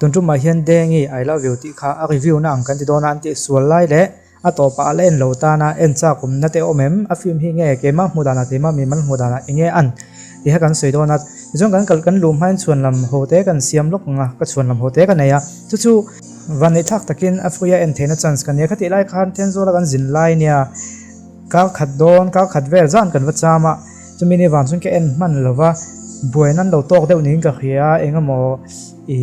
tuntu ma hian dengi I love you ti kha a review na ang kan ti dona an ti sual lai le a to pa len lo ta na en cha kum na te omem a film hi nge ke ma mudana te ma mi man mudana enge an ti ha kan sei dona jong kan lum hain chuan lam hote kan siam lok nga ka chuan lam hote kan ya chu van thak takin afuya en thena chance kan ya khati lai khan ten zo la kan zin lai nia ka khat don ka khat vel zan kan wa chama chumini wan chung ke en man lova buainan lo tok deuh ning ka khia engamo I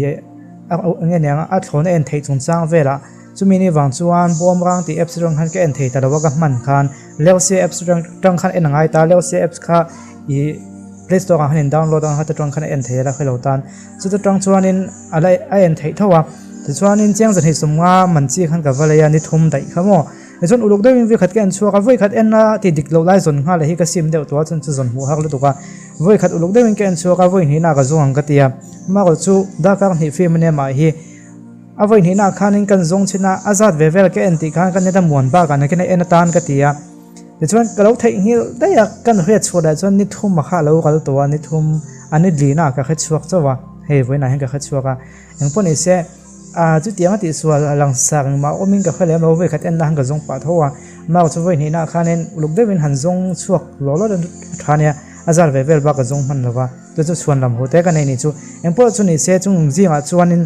nge nya a thlon en thei chung chang vela chumini wang chuan bom rang ti apps rang han ke en thei ta dawa ka man khan lelse apps rang khan en ngai ta lelse apps kha I Play Store han download ang hata tang khan en thei la khelo tan chu ta tang chuan in alai a en thei thawa ti chuan in chang zan hi sumnga man chi khan ka valaya ni thum dai khamo chon uluk deuh vi khat ke an chuaka voi khat en na ti dik lo lai zon nga la hi ka sim deuh to chon chu zon mu hak lu to ka voi khat uluk deuh ke an chuaka voi ni na ka zong ka tia ma ko chu da ka ni film ne ma hi a voi ni na khanin kan zong china azat vevel ke en ti khan kan ne ta muan ba ka na ke en tan ka tia chuan ka lo thei hil da ya kan hre choda chuan ni thum ma kha lo kal to ni thum ani dlina ka kha chuak chawa he voi na hen ka kha chuaka eng poni se chu tiang ti sual lang sang ma oming ka khale lo voi khat en na hang ka zong pa thowa ma chu voi ni na khanen uluk dewin han zong chuak lo lo thania azar vevel ba ka zong man lawa tu chu chuan lam hote ka nei ni chu eng po chu ni se chung jinga chuanin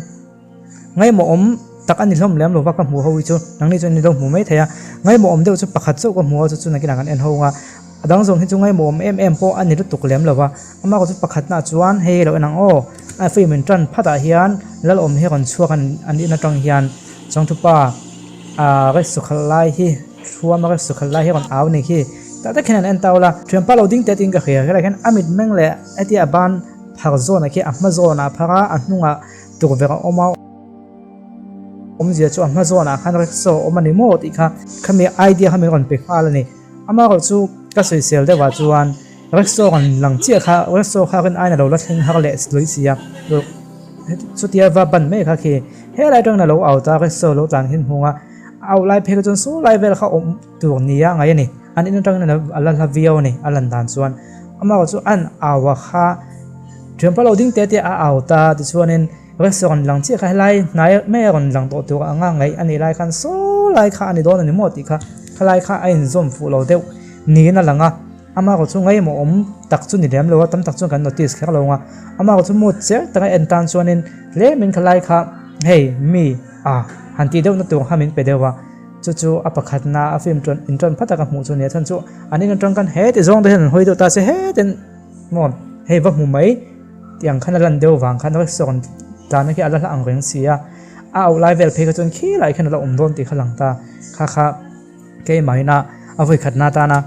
ngai mo om tak ani hlom lem lo ba ka mu ho chu nang ni chu ni lo mu mai thaya ngai mo om deu chu pakhat chu ka mu chu chu na ki kan en ho nga adang zong hi chu ngai mo om em po ani lu tuk lem lawa ama ko chu pakhat na chuan he lo nang o a fi min tran phata hian lal om he kon chuak an ina tang hian chang thu pa a ga su khalai hi thuam ga su khalai hi kon aw ni hi ta ta khenan en tawla threm pa loading te ting ka khia ga khen amit meng le ati aban phar zona ki ahma zona phara anunga tukvera oma omzia chu ahma zona khan rek so omani mo ti kha khami idea khami kon pe khala ni ama ko chu ka soi sel de wa chuan rek so kon lang chia kha rek so kha kan aina lo la thing har le sloi sia do chu tia va ban me kha khi he lai tang na lo au ta rek so lo tan hin hunga au lai phe chon so lai vel kha om tu ni ya ngai ni an in tang na ala la video ni alan dan chuan ama ko chu an awa kha threm loading te te a au ta ti chuanin restaurant lang chi kha lai nai me ron lang to tu anga ngai ani lai khan so lai kha ani don ani mo ti kha khalai kha ain zom fu lo deu ni na langa ama ko chu ngai mo om tak chu ni lem lo tam tak chu kan notice kha lo nga ama ko chu mo che ta en tan chuanin le min khalai kha hey mi han ti deu na tu ha min pe dewa chu apakhat na a film tron intron phata ka mu chu ne than chu ani na tron kan he te zong de han hoi do ta se he ten mon he va mu mai tiang khan lan deu wang khan restaurant ta na ki ala la ang reng sia a au live vel phe ka chon khi lai khan la don ti khalang ta kha ke mai na a voi khat na ta na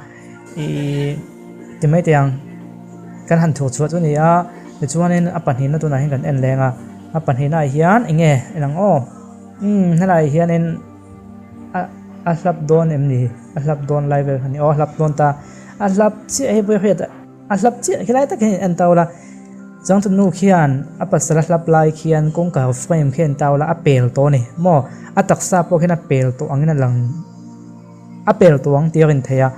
ti mai tiang kan han thu chu chu ni a le chuanin a pan hin na tu na hin kan en lenga a pan hin na hian enge enang o halai hian en a hlap don em ni a hlap don live vel hani o hlap don ta a hlap chi ai boi khia a hlap chi khilai ta khen en tawla jang tu nu khian a pasala hlap lai khian kong ka frame khen tawla a pel to ni mo a taksa po khen a pel to angina lang a pel to ang tirin theya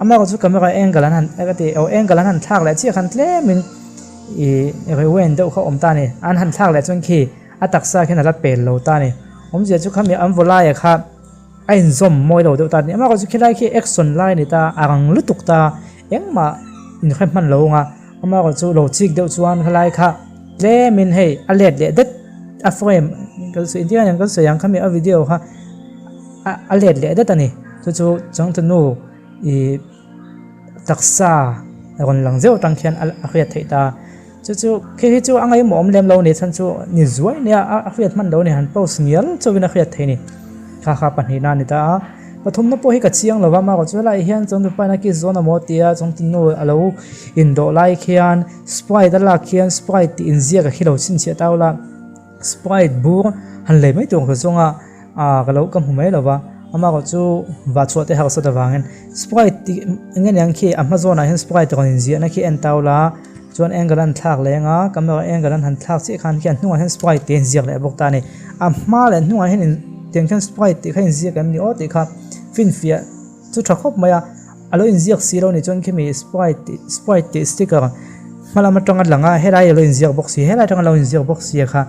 ama ko chu camera angle an agati o angle an thak la chi khan tle min rewen do kha om ta ni an han thak la chon khi a taksa khen ala pel lo ta ni om je chu khami am vola ya kha ain zom moi lo do ta ni ama ko chu khilai khi action line ni ta arang lutuk ta engma in khem man lo nga ama ko chu lo chik deuh chuan khalai kha le min hei a let le dat a frame ka su india yang ka su yang khami a video kha a let le dat ani chu chang tu nu taksa ron lang zeu tang khian a khriat thei ta chu khi chu angai mom lem lo ni chan chu ni zuai ne a khriat man lo ni han post ngial chu wina khriat thei ni kha pan hi na ni ta pathum na po hi ka chiang lova ma ko chu lai hian chong tu pa na ki zona mo tia chong tin no alo in do lai khian sprite la khian sprite in zia ka khilo chin che tawla sprite bur han le mai tong khonga ka lo kam humai lova ama ko chu wa chote ha sa da wangen sprite ngen yang khi amazon a hen sprite ko in zia na khi en tawla chuan angle thak lenga camera angle han thak chi khan khian hnunga hen sprite ten zia le bok ta ni a ma le hnunga hen ten khan sprite ti khan zia kam ni o ti kha fin fia chu thakop maya alo in ziak siro ni chon khimi sprite sticker mala ma tanga langa helai lo in ziak box hi helai tanga lo in ziak box hi kha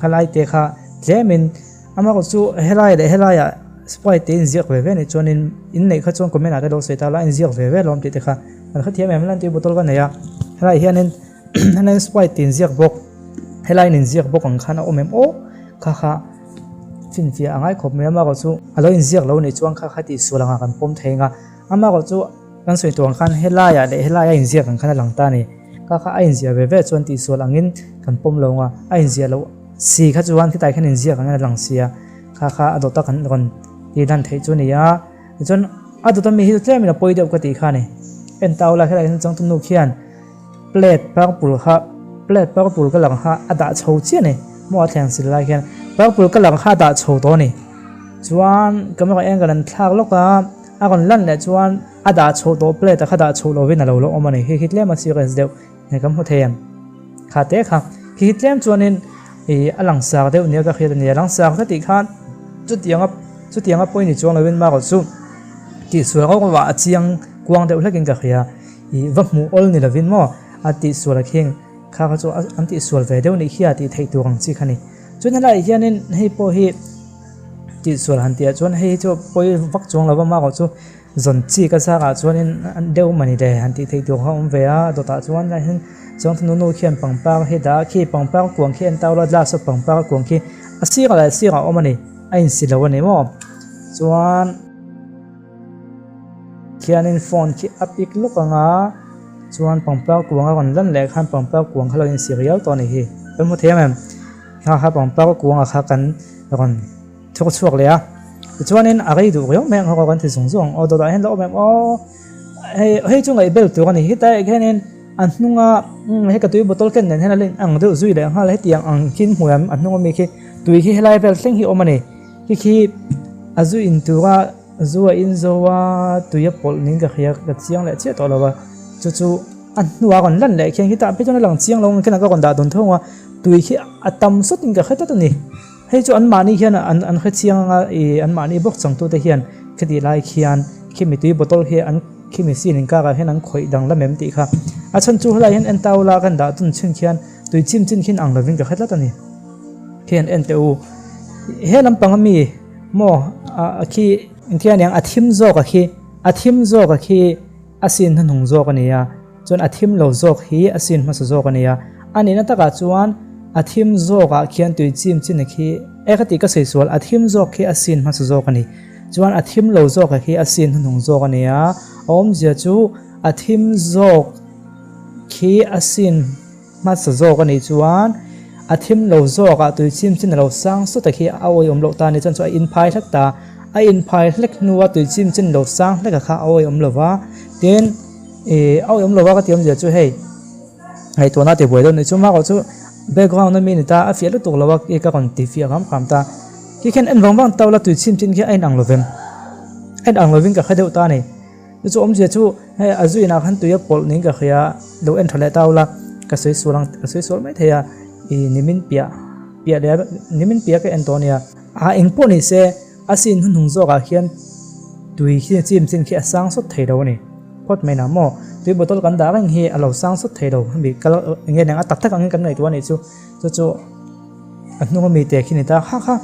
khalai te kha tlemin ama ko chu helai le helai ya sprite te in ziak ve ve ni chuanin in nei kha chuan comment ate lo seita la in ziak ve ve lom ti te kha an kha thiam em lan ti botol ka neya helai hianin hanen sprite tin ziak bok helai nin ziak bok ang khana omem o kha kha fin fia angai khop me ama ko chu alo in ziak lo ni chuang kha khati sulanga kan pom thenga ama ko chu kan soi tuang khan helai ya le helai ya in ziak kan khana langta ni kha kha a in zia ve ve chuan ti sul angin kan pom lo nga a in zia lo si kha chuan ki tai khan in ziak kan lang sia kha kha adota kan kon ti dan thei chu ni ya chuan adota mi hi tlem na poi deuh ka ti kha ni en taula khelai hin chang tu nu khian plate purple kha plate purple ka lang ha ada chho chi ni mo thleng sil lai khian purple ka lang ha da chho to ni chuan kama ka eng kan thak loka a kon lan le chuan ada chho to plate kha da chho lo win lo lo omani hi hitlem a series deuh ne kam hu them kha te kha hi hitlem chuanin e alang sa deuh ne ka khian ni alang sa kha ti khan chu tianga point ni chuang lo win ma ko chu ti sual ko wa chiang kuang deuh hlekin ka khia i va mu ol ni lovin mo ati sual kheng kha kha chu anti sual ve deuh ni khia ti thei tu ang chi khani chun hala hianin hei po hi ti sual han tia chuan hei chu poi vak chuang lo ma ko chu zon chi ka sa ka chuanin an deuh mani de han ti thei tu ha om ve a do ta chuan la hin chong thnu nu khian pangpa he da khi pangpa kuang khian tawla la so pangpa kuang khi asi ka la si ka omani ain silaw ni mo chuan khianin phone khi apik lokanga chuan pangpa kuanga kon lan le khan pangpa kuang khalo in serial to ni hi pemu them kha kha pangpa kuanga kha kan kon thok chuak le a chuanin agai du yo meng ha kon thi sung sung o do da hen lo mem o hei chu ngai bel tu kan hi ta khenin an hnunga he ka tui botol ken nen hen len ang deuh zui le ha le tiang ang kin huam an hnunga mi khi tui hi helai bel thleng hi omani khi azu in tura zuwa in zowa tuya pol ning ka khia ka chiang le che to lawa chu an nuwa kon lan le khian hi ta pe chona lang chiang long kena ka kon da don thonga tui khi atam sot ing ka khata to ni hei chu an mani hian an kha chiang nga e an mani bok chang tu te hian khati lai khian khi mi tui botol he an khi mi sin ka ka hen an khoi dang la mem ti kha a chan chu hlai hen en taula kan da tun chin khian tui chim chin khin ang loving ka khatla ta ni khian en te u he lampang mi mo a khi khian yang athim zo ka khi asin hunung zo ka niya chon athim lo zo hi asin ma zo ka niya ani na taka chuan athim zo ka khian tui chim chin khi ekati ka sei sual athim zo khi asin ma zo ka ni chuan athim lo zo ka khi asin hunung zo ka niya om zia chu athim zo khi asin ma zo ka ni chuan athim lo zo ka tui chim chin lo sang so ta khi awoi om lo ta ni chan chu in phai thak ta a in phai hlek nuwa tui chim chin lo sang hlek kha awoi om lova ten awoi om lova ka tiam zia chu hei to na te boi do ni chu ma ko chu background na mi ni ta a fial tu lova e ka kon ti fi ram kham ta ki khen en wang tawla tui chim chin khi ain ang lovem en ang loving ka khadeu ta ni chu om zia chu hei azui na khan tuya pol ning ka khia lo en thale tawla ka sei sol mai theya nimin pia le nimin pia ka antonia a engpo ni se asin hunung zo ka khian tui khi chim chin khi asang sot thei do ni phot mai na mo tui botol kan da rang hi alo sang sot thei do bi kal nge nang tak tak ang kan ngai tu ani chu anung mi te khi ni ta kha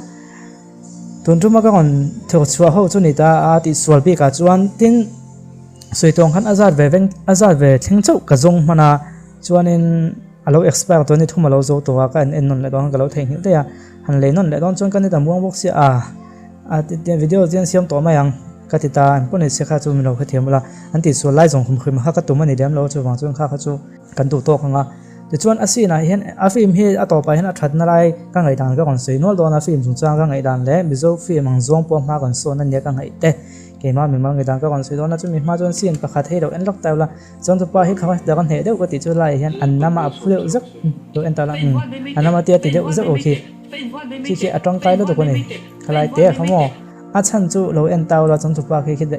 tun tu ma ka on tho chua ho chu ni ta a ti swal bi ka chuan tin soitong khan azar ve thing chau ka zong mana chuanin alo expert to ni thuma lo zo to ka en non le don ka lo theng hi te ya han le non le don chon kan ni ta muang bok si a ti video jen siam to ma yang ka ti ta an pone se kha chu mi lo kha thiamla an ti so lai jong khum khum ha ka to mani dem lo chu wang chon kha chu kan tu to khanga ti chuan asina hian a film hi a to pa hian a that na lai ka ngai dan ka kon sei nol don a film chung chang ka ngai dan le mizo film ang zong pom ma kon so na ne ka ngai te ke ma mi mang ngai dan ka kon sei don na chu mi ma jon sin pa kha thei lo en lok tawla chon tu pa hi kha da kan he deu ka ti chu lai hian an nama phuleu zak to en ta la anama ti ti deu zak okay ki atong kai lo to ko ni khalai te khamo a chan chu lo en tawla chon tu pa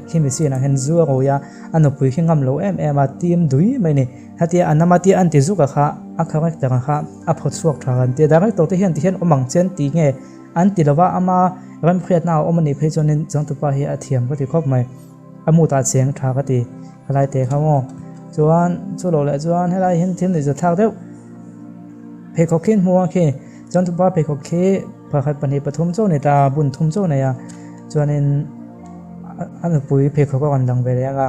khi mi sin a hen zu ro ya anu pui khingam lo em a tim dui mai ni hatia anama ti an ti zu ka kha a kha ta kha a phot suak tha kan te da to te hian omang chen ti nge an ti lawa ama ram khriat na omani phei chonin chon tu pa hi a thiam ka ti khop mai amu ta cheng tha ka ti khalai te khamo chuan chu lo le chuan helai hin thim ni za thak deu phei khokhin huwa khi จังทุบป้าเพคเคพระคัดปณิปฐุมโจในตาบุญทุมโจในจวนนั้นอันปุยเพคก็กันดังไปแล้วก็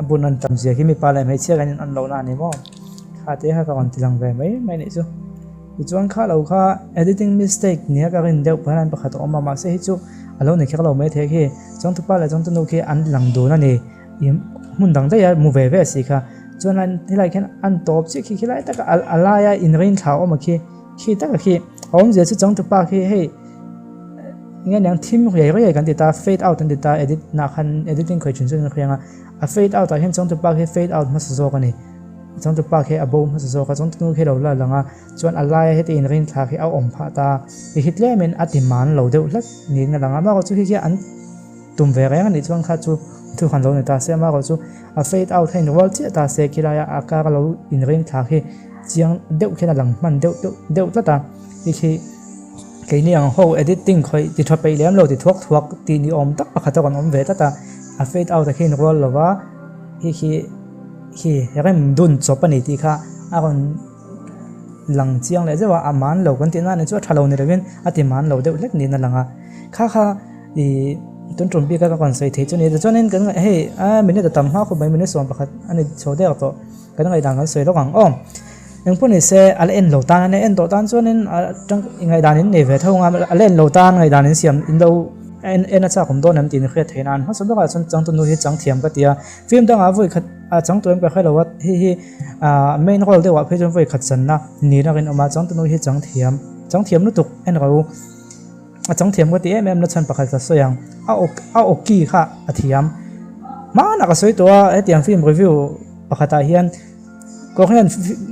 บุญอันจำเสียที่มีปลาอะไรไม่เชื่อกันอันเราหน้านี่มั้งข้าเตะข้าก็กันที่ดังไปไม่เนี่ยจูจวนข้าเราข้า editing mistake เนี่ยก็เรื่องเดียวเพราะนั้นประคัดออกมาเสียให้จูเราเนี่ยแค่เราไม่เทคจังทุบป้าเลยจังตุนุเคอันหลังดูนั่นเองมุ่งดังได้ยังมูเวสิค่ะจวนนั้นที่ไรแค่อันตบสิขี้ไรแต่ก็อะไรอินเรนข่าวออกมาขี้แต่ก็ผมจะจังทุบป้าให้งั้นอย่างทีมใหญ่ก็ใหญ่กันติดตา fade out ติดตา edit นักขัน editing เคยชุนชุนเคยยังfade out แต่เห็นจังทุบป้าให้ fade out มาสู้กันนี่จังทุบป้าให้ above มาสู้กันจังทุบให้เราละหลังจวนอะไรให้ตีนเรนข่าวให้เอาอมพาตาฮิตเล่มันอธิมันเราเดือดลักนี่นั่นหลังมาก็จู่ที่อันตุ่มเวรกันนี่จวนข้าจู่ทุกคนเราในตาเสียมาก็จู่fade out ให้เราเจ้าตาเสียกี่ระยะอาการเราอินเรนข่าวให้เจียงเดือดแค่หลังมันเดือดละตาที่cái này hàng hậu editing khơi thì thoát bay lém lâu thì thuốc thì đi ôm tắc bắt đầu còn ôm về tất ta fade out khi nó roll là vá khi cái đun chop này thì khá còn lằng chiang lại rất là aman lâu còn tiền này chỗ thà lâu này là bên atiman lâu đều lách nên là lằng khá thì tuần chuẩn bị các con xây thế cho nên cái này mình nên tầm hoa của mình nên soạn bắt anh số đều to cái này đang cái xây đó bằng ômยังพูดในเซ่อะไรเอ็นโลตานเนี่ยเอ็นโลตานส่วนนั้นจังยังไงด่านนี้เนี่ยเวทงอะไรเอ็นโลตานไงด่านนี้เสียมอินโดเอ็นน่าจะผมโดนน้ำตีนเครียดเทนานเพราะสมมติว่าจังตัวนู้นจังเทียมก็เดียฟิล์มต้องเอาไว้ขัดจังตัวนั้นก็แค่เราว่าที่ไม่นอกเดียวว่าเพื่อจะไว้ขัดสันนะนี่นักเรียนออกมาจังตัวนู้นจังเทียมนู้ตุกเอ็นเราจังเทียมก็เดียแม่นักชันประคัดสักอย่างเอาอกกี้ค่ะเทียมมาหนักสวยตัวไอ้เตียงฟิล์มรีวิวประคัดตาเฮียนก็เห็น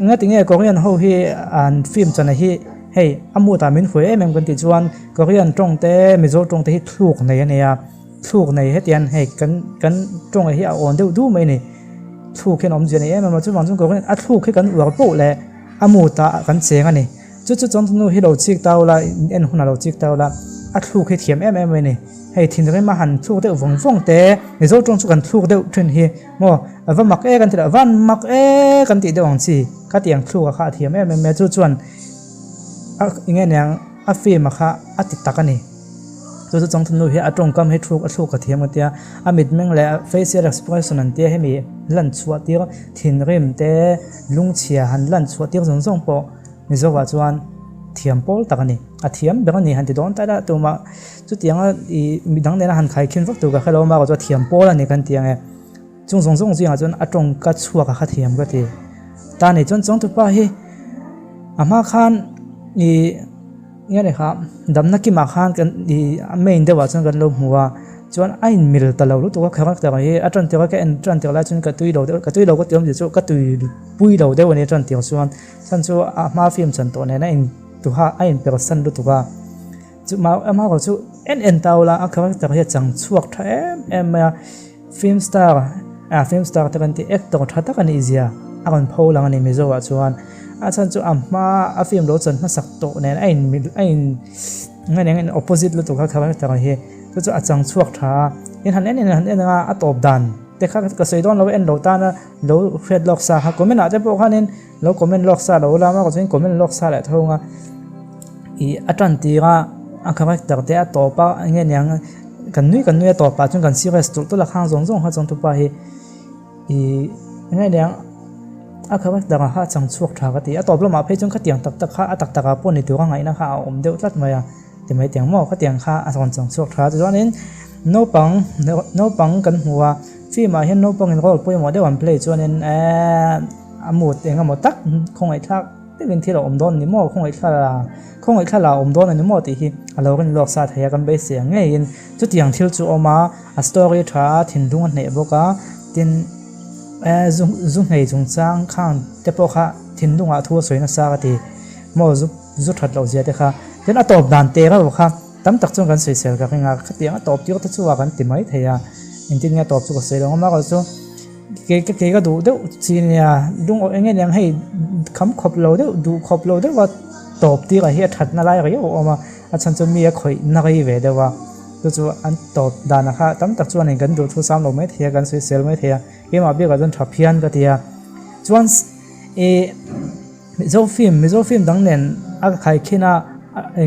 งั้นถึงไงก็เห็นเขาที่อ่านฟิล์มจันทร์ที่เฮ้ยอามูตามินหวยแม่งกันติดชวนก็เห็นตรงเต้ไม่รู้ตรงเต้ที่ถูกในเนี่ยถูกในให้เตียนให้กันตรงไอ้ที่อ่อนดูไม่เนี่ยถูกแค่น้องเจนเนี่ยมันมาจุดวันจุดก็เห็นถูกแค่กันหัวโป๊ะเลยอามูตากันเสียงอันนี้จุดจังนู้นที่เราจิกเตาละเอ็นหุ่นเราจิกเตาละถูกแค่เทียมไม่เนี่ยให้ทิ้งตรงนี้มาหันถูกเต้ฟงเต้ไม่รู้ตรงจุดกันถูกเต้ถึงที่มั่ววันมักกันทีละวันมักกันทีเดียวสิก็เตียงถูกกับข้าเทียมไม่จุดชวนอย่างเงี้ยฟิล์มค่ะติดตากันนี่จุดจังนู้นที่ตรงกันให้ถูกกับเทียมกันเดียมิดแม่งแล้ว facial expression นั่นเดียให้มีลั่นชัวเดียวทิ้งเริ่มเต้ลุงเชียหันลั่นชัวเดียวส่งปอไม่รู้ว่าชวนเทียมโพลตากันนี่เทียมแบบนี้หันติดโดนแต่ละตัวมาจุดเตียงมีดังเนี่ยหันใครขึ้นฟักตัวกับใครเรามาก็จะเทียมโพลนี่กันเตียงไงจงจริงจนตรงกัดชัวกับข้าเทียมก็ทีตาเนี่ยจงทุบป้าให้มาขันเนี่ยนะครับดำนักกิมาขันกันไม่อินเดียวจนกันลมหัวจนไอ้มิลตะเรารู้ตัวแค่ว่าแต่ว่าจนเดียวก็จนเดียวแล้วจนกระตุยเราก็เตรียมจะกระตุยปุยเราเดี๋ยววันนี้จนเดียวส่วนฉันชัวมาฟิล์มฉันตัวเนี่ยนะตัวไอ้เปอร์เซ็นต์รู้ตัวจุมาก็จุเอ็นเตาละแค่ว่าแต่ว่าจังชัวแท้ฟิล์มสตาร์ฟิล์มสตาร์แต่กันที่เอ็กตัวทัดตะกันอีเซียกันโพลังนี่ไม่รู้ว่าชวนฉันจูมาฟิล์มโรจนมาสักโตเนี่ยไอ้งั้นอย่าง opposite รู้ตัวเขาแต่ว่าเฮ้ยจูจังชัวท้าหันนะตบดันแต่ข้าก็เสียดอนเราเอ็นเราตานะเราเฟดล็อกซาคอมเมนต์อาจจะบอกว่าเนี่ยเราคอมเมนต์ล็อกซาเราละมาก็จะคอมเมนต์ล็อกซาแหละทั้งว่าอาจารย์ตีก็เขาแต่เดี๋ยวต่อไปงั้นอย่างกันนุ้ยต่อไปจนกันซีเรียสตัวละข้างส่งเขาจงตัวไปงั้นอย่างเขาแต่ก็จังชัวท้าก็ตีต่อไปเรามาเพื่อจนเขาเตียงตักข้าตักปนในตัวข้างไงนะข้าเดี๋ยวตัดมาแต่ไม่เตียงหม้อเขาเตียงข้าจังชัวท้าแต่ตอนนี้โนปังกันหัวฟิล์มมาเห็นโนปังเห็นเขาพูดมาได้วันเพลย์จนนั้นหมดเองหมดตักคงไอ้ทักที่เป็นที่เราโดนนี่หม้อคงไอ้ข้าเราโดนนี่หม้อตีที่เราเป็นหลอกซาเทียกันไปเสียงไงยินจุดอย่างที่จูออกมาสตอรี่ท้าถิ่นดุงอันไหนบอกว่าถิ่นจุงไงจุงจางข้างแต่พอค่ะถิ่นดุงอ่ะทั่วสวยนักซากตีหม้อจุดถัดเราเสียเด็กค่ะเดี๋ยวตบด่านเตะก็บอกค่ะตั้มตักจงกันเสียกับงานขัดเตียงตบที่ก็ชั่วกันติดไหมเทียจริงๆตบสุกเสียลงมาก็ชั่วเก๋ก็ดูเดี๋ยวซีเนี่ยดุงเงี้ยยังให้คำขบเราเดี๋ยวดูขบเราเดี๋ยวว่าตบที่ก็เฮียถัดน่าไรก็ยังออกมาอาจารย์จะมีข่อยนักเวเดี๋ยวว่าตัวอันตบด่านนะคะตั้มตักจวนเองกันดูทุกซ้ำเราไม่เทียกันเสียไม่เทียเกี่ยมาเบี้ยกันจนทับเพี้ยนก็เทียจวนมิโซฟิล์มดังเน้น ใครขี้น่า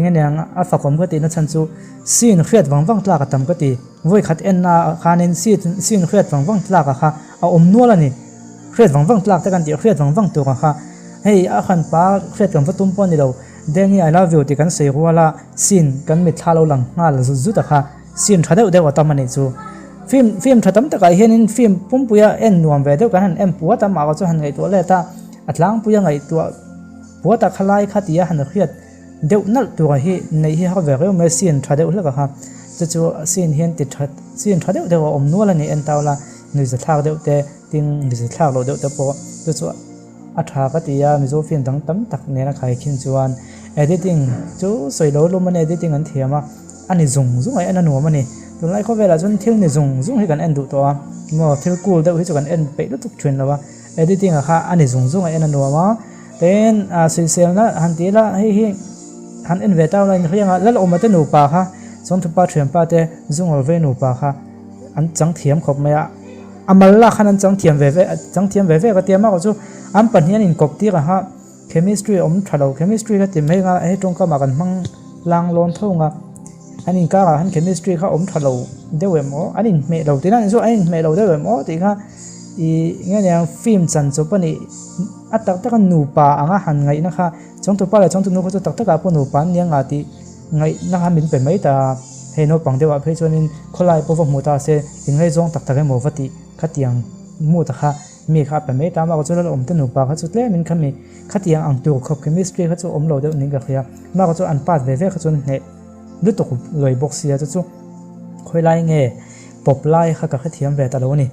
เงี้ยเนี่ยฝักผมก็ตีนั่นฉันจูซีนเครียดวังตลากตั้มก็ตีวัยขัดเอ็นน่ะคานินซีนเครียดวังตลากค่ะเอานัวละนี่เครียดวังตลากแต่กันตีเครียดวังตัวค่ะเฮ้ยขันป้าเครียดกันฟัตุ้มปนนี่เราเดี๋ยวนี้ไอ้ลาวิวที่กันเสียหัวละซีนกันมิดทาเราหลังงาละจุดๆค่ะซีนทัดเดียวตั้มมันนี่จูฟิล์มทัดตั้มแต่ก็เห็นฟิล์มปุ่มปุยเอ็นนวมเวเดียวกันหันเอ็มปัวตั้มมาก็จะหันไงตัวเล่ตาอัดล้างปุยไงตัวปัวตาขลายขัดยาหันเครียดเดี๋ยวนั่นตัวเฮในเฮเขาแบบว่าไม่ซีนทัดเดียวแล้วก็ครับจะจูซีนเห็นติดซีนทัดเดียวนัวละนี่เอ็นตาละนี่จะทักเดียวแต่ติงนี่จะทักเราเดียวแต่พอจะจูอัฐากติยามิโซฟิล์มตั้มตักเนี่ยนะใครคิดจวนediting จูสวยโลลมัน editing อันเทียมอ่ะอันนี้ซุงไอ้อันนั้นหัวมันนี่ตรงไรเขาเวลาจนเที่ยวนี่ซุงให้กันเอ็นดูตัวมั่วเที่ยวกูเดี๋ยวให้จกันเอ็นไปแล้วทุกเทรนแล้วว่า editing อะค่ะอันนี้ซุงไอ้อันนั้นหัวมาเป็นเซลนะหันตีละให้หันเอ็นเวต้าอะไรเขายังแล้วเราออกมาเต้นหนูป่าค่ะส่วนทุกป่าเทรนป่าเต้ซุงเอาเวหนูป่าค่ะอันจังเทียมขบไม่อะอามาละขนาดจังเทียมเวก็เทียมมากกว่าจูอันปัญญาอินกบตีกันฮะchemistry ทะเล chemistry ก็ติมให้งาให้ตรงก็มากันมั่งลางล้นเท่างาอันนี้ก็หัน chemistry เขาทะเลเดี๋ยวหมออันนี้เมเราที่นั่นส่วนอันนี้เมเราเดี๋ยวหมอที่ค่ะอีเงี้ยฟิล์มจันทร์จบปนี่อัตตะกันหนูป่าอ่างหันไงนะคะจังตัวป่าเลยจังตัวนู้นเขาจะตักตะกับพวกหนูป่าเนี่ยงาที่ไงนะคะมินเป็นไม่แต่เห็นว่าปังเดียวเพื่อชวนนินคนไล่พวกหมูตาเสยังไงจงตักให้หมูฟัติขัดยังหมูตะค่ะมีครับแต่ไม่ตามมาก็จะเราต้นหนูป่าเขาจุดเล่มันขมีขัดยังอังตัวครบ chemistry เขาจะเราเดี๋ยวนี้ก็คือมาก็จะอันปาดเวเขาจะเนี่ยดูตกเลยบอกเสียจะจุค่อยไล่เงี้ยปบไล่เขากับขัดยังเวตาโลนี่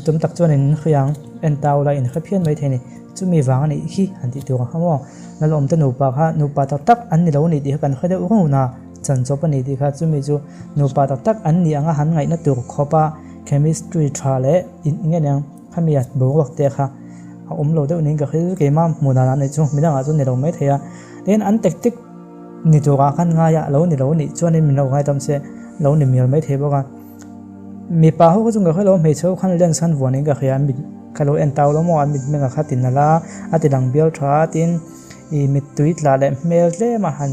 ตุ่มตักจวนนี่คือยังเอ็นเตาไล่อินขัดเพี้ยนไม่เท่นี่จะมีวางนี่ขี้หันติดตัวเขาว่าแล้วเราต้นหนูป่าค่ะหนูป่าตักอันนี้เรานี่ดีกันค่อยได้อุ้งนะจันจบปนี่ดีค่ะจะมีจูหนูป่าตักอันนี้อ่างหันไงนั่นตัวครบ chemistry ทาเล่อินเงี้ยยังข้ามีอยากบอกว่าเด็กค่ะเราเดี๋ยวนี้ก็คือเกี่ยมาหมู่นาในช่วงมีตั้งอาจจะเนี่ยเราไม่เทียเด่นอันเทคนิคนี่ตัวกันง่ายเรานี่ช่วงนี้มีเราง่ายทำเสียเรานี่มีไม่เทียบกันมีป่าเขาก็จงก็ให้เราไม่เชื่อขั้นเล่นขั้นวัวนี่ก็คืออันมีแค่เราเอ็นเตาเราหมดมีเมื่อขัดตินนั่นละอันที่ดังเบี้ยวท้าตินมีตุยตลาดเมลเล่มาหัน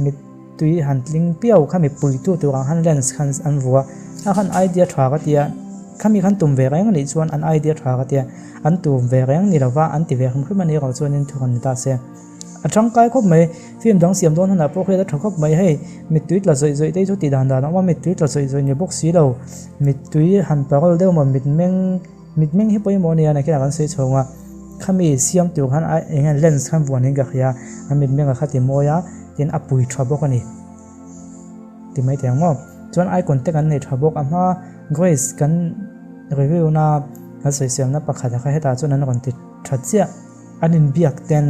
มีตุยหันลิงเปี้ยวข้ามีปุ๋ยตัวขั้นเล่นขั้นอันวัวขั้นไอเดียท้าก็เดียข้ามีขั้นตุ่มเวรยังนี่ชวนอันไอเดียท้าก็เดียอันตุ่มเวรยังนี่เราว่าอันติเวรขึ้นมาเนี่ยเราชวนนี่ทุกคนตาเสียจังกายครบไหมฟิล์มดังเสียมโดนขนาดพวกเราครบไหมให้มิดตุยเราสวยๆได้จุดตีด่านว่ามิดตุยเราสวยๆเนี่ยพวกสีเรามิดตุยหันไปก็เรียกว่ามิดเม่งให้ไปโมเนียในขณะการเสียชงอ่ะข้ามีเสียมตัวขันไอเงี้ยเลนส์ขันวันนี้ก็คืออันมิดเม่งกับขัดติโมยะเดินอับปุยทรัพย์กันนี่ติไม่แต่งว่าจนไอคนเตกันในทรัพย์อ่ะมาเกรซกันรีวิวนะก็สวยเสียมนะประคัดให้ตาจนนั้นคนติดชัดเจนอันนี้เบียกเต็น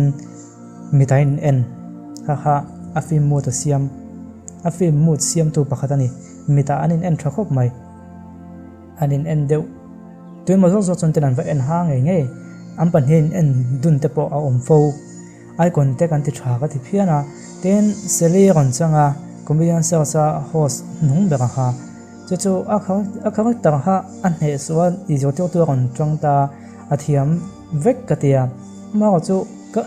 มีแต่เอ็นค่ะอาฟิมมูดเสียมอาฟิมมูดเสียมตัวประคัดนี่มีแต่อันนี้เอ็นทรัพย์ไหมอันนี้เอ็นเดียวตัวมันส่งจนแต่นั้นว่าเอ็นห่างไงอันเป็นเห็นเอ็นดุนเตปเอาอมฟูไอคนเตกันติดฉากติดเพี้ยนะเต้นเซลีก่อนจังอ่ะคอมบิเนชันจะโฮสนุ่งแบบอ่ะจู่ๆเขาต่างหากอันเหตุว่าอีโจทย์ตัวก่อนจังตาอาเทียมเวกกติยามาจู่ก็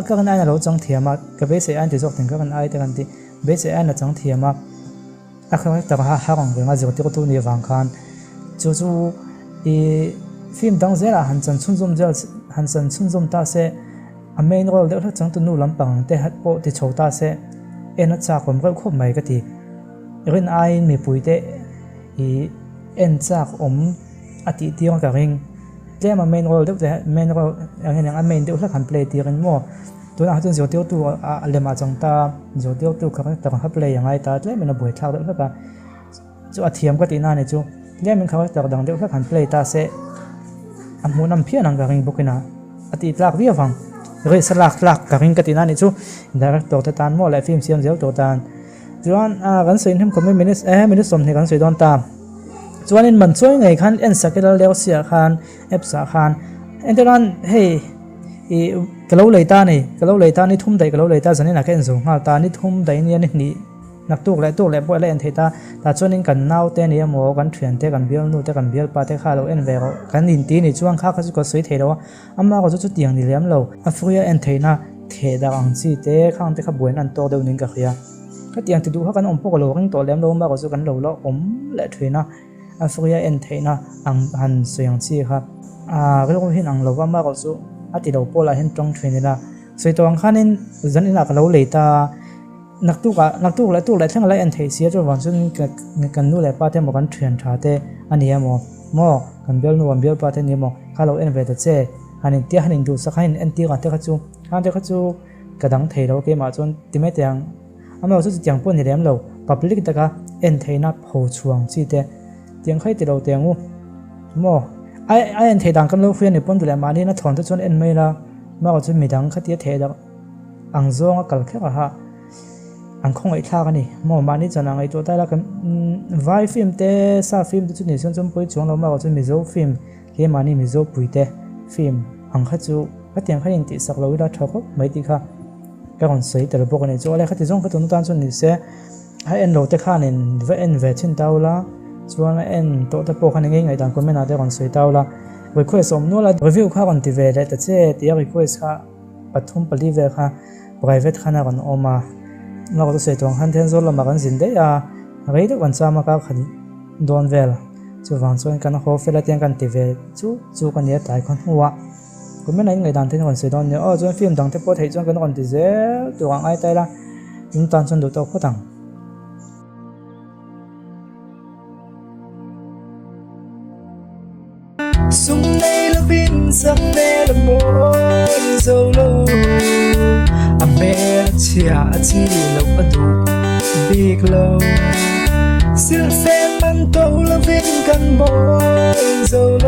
ก็กันไอ้เราจังเทียมก็เบสไอ้ที่จบถึงก็กันไอ้แต่กันที่เบสไอ้น่ะจังเทียมเขาต่างหากของเรื่องโจทย์ตัวนี้ฟังกันจู่ๆฟิล์มดังเจล่ะหันจันชุนซุ่มตาเสอเมนโรลเดี๋ยวจังตัวนู้ลำปังแต่ฮัดโปที่โชว์ตาเสเอ็นจากผมก็ควบไม่ก็ทีเรื่องไอ้มีปุ๋ยเตเอ็นจากอติที่ของกระริงเจ้ามาเมนโรลเดี๋ยวเมนโรลอย่างเงี้ยเมนเดี๋ยวถ้าขันเพลย์ตีกันมั่วตัวนั้นจนโจทย์ตัวเลมาจังตาโจทย์ตัวเขาแต่ขันเพลย์อย่างไรตาเจ้ามันบ่อยเท่าเดี๋ยวก็จู่อาเทียมก็ตีน่าเนี่ยจู่เจ้ามันเขาแต่ดังเดี๋ยวถ้าขันเพลย์ตาเสอันมูนำเพี้ยนังกระริงบุกินะอติลากเบี้ยฟังเรื่องสลักกระริงก็ตีน่าเนี่ยจู่ดาร์กตัวตานมั่วและฟิล์มเสียมเสียวตัวตานจวนกันสวยทำคอมเมนต์มินิสมในกันสวยโดนตามจวนนี้มันช่วยไงคันเอ็นสกิลเลวเสียคันเอฟสาคันเอ็นตอนเฮ้ยกะโหลเลยตานี่ทุ่มใดกะโหลเลยตาสันนี่นักเอ็นสูงตานี่ทุ่มใดเนี่ยนี่นักตุกและบ่อยและเอ็นเทตาแต่จวนนี้กันน่าวเตนี่หมอกันเถื่อนเตกันเบี้ยนู่เตกันเบี้ยปาเตข้าเราเอ็นเวรกันดินตีนี่จวนข้าก็จะก็สวยเทเราอามาก็จะเตียงนี่เลี้ยมเราอัฟริกาเอ็นเทน่า เทดารังซีเตข้างเตขบวนอันโตเดวนิงกับเขียก็เตียงติดดูเขากันอมพวกโลกังตัวเลี้ยมโลมากกว่าสุกันโลละอมและถุยนะอัฟริกาเอ็นเทนะอังหันเสียงซีครับก็ต้องเห็นอังโลว่ามากกว่าสุติโลโปลาเห็นตรงถุยนี่ละสวยตัวอังคันนินจันอินักโลเลยตานักตุกและตุกและทั้งหลายเอ็นเทเสียจนวันสุดกันนู่นแหละป้าเทมกันเทรนชาเตอันนี้มอกันเบลนู่นเบลป้าเทนี่ข้าเราเอ็นเวทเจฮันเตียฮันดูสักฮันเอ็นตีกันเตะขจูกระดังเทเราเกมาจนติเมตยังเราสุดจังปุ่นเรียมเราปับลิกตะกะเอ็นเทนับโหช่วงสิเตเตียงใครติเราเตียงงูไอเอ็นเทดังกันเราเฟียนในปุ่นตัวแหลมานี่นะถอนทุกชนเอ็นไม่ละมาก็จะมีดังขัดเทดังอังซองกัลแค่ว่าอังคงไอ้ท่ากันนี่มานี่จะนั่งไอ้ตัวใต้ละกันไวฟิล์มเตซาฟิล์มจุดนี้ส่วนจมปุยช่วงเรามาก็จะมีโซฟิล์มเกมานี่มีโซปุยเตฟิล์มอังขัดจูก็เตียงใครยังติดสักเราเวลาทอกไม่ติค่ะก็คนสวยแต่ละพวกนี้จูอะไรขัดจงขัดตัวนู้นตามส่วนนี้เสียให้เอ็นโหลดข้านี่เวเอ็นเวชินเต้าละส่วนเอ็นโต๊ะตะโพกันยังไงต่างคนไม่น่าได้คนสวยเต้าละรีเควสสมนู้นละรีวิวข้าคนที่เวทแต่เจ้ที่รีเควสข้าปัทุมปลีเวค่ะไพรเวทข้าน่ะคนออกมาเราก็ต้องเสียตัวหันเทนโซลมากันสินเดียอะไรที่วันซ้ำมาก็ขันโดนเวลจู่วันส่วนกันหัวเฟลเตียงกันที่เวจู่กันเนี่ยตายคนหัวก็ไม่ไหนไงดันเทนคนเสียดอนเนี่ยจนฟิล์มดังเทปโพไทยจนกันคนที่เสียตัวไอ้ตายละยิ่งตอนจนดูตัวโคตรสุ่มในละบินสังในละโมนโซโลอเมเชียที่เราประตูบิ๊กโลสิลเซมันโตละบินกันโมนโซโล